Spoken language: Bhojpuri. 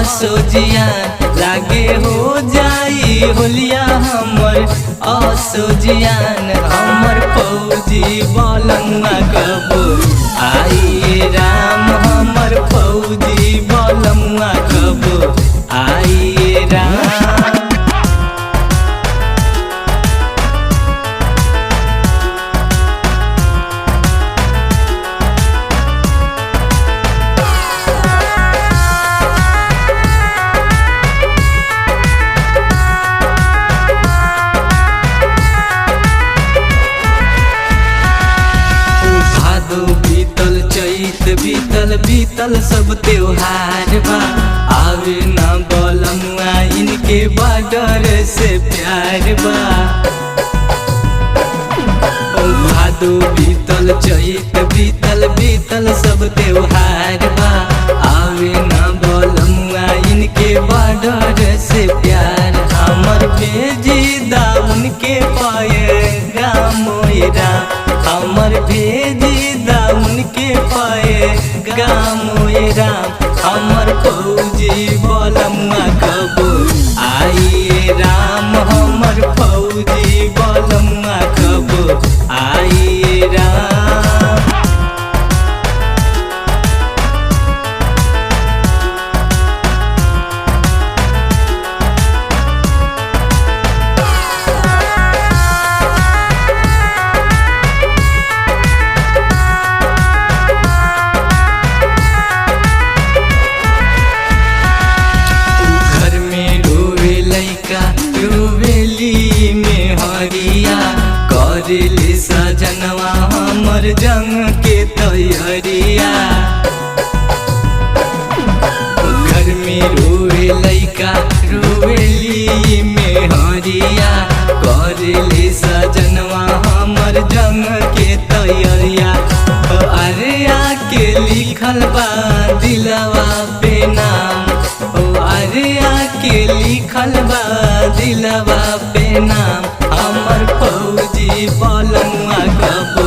असोजिया लागे हो जाई होलिया हमर असोजियान हमर फौजी बलमुआ कबो आई राम हमर फौजी बलमुआ कबो आई राम। बीतल बीतल सब त्योहार बा आवे ना बलमुआ इनके बॉर्डर से प्यार बा। भादो बीतल चैत बीतल बीतल सब त्योहार बा आवे ना बलमुआ इनके बॉर्डर से प्यार। हमर भेजी दाउन के पाए गामोरा हमर भेजी दाउन के पाए गामोरा हमर फौजी बलमुआ कबो आई राम हमर फौजी बलमुआ कबो आई राम। रोवेली में हरिया करेली सजनवा हमर जंग के तैयारिया। घर में रोवे लैका रोवेली में हरिया करेली सजनवा हमर जंग के तैयारिया। अरे आके लिखल बा दिलवा पे नाम अरे आके लिखल बा दिलवा पे नाम हमर फौजी बलमुआ कबो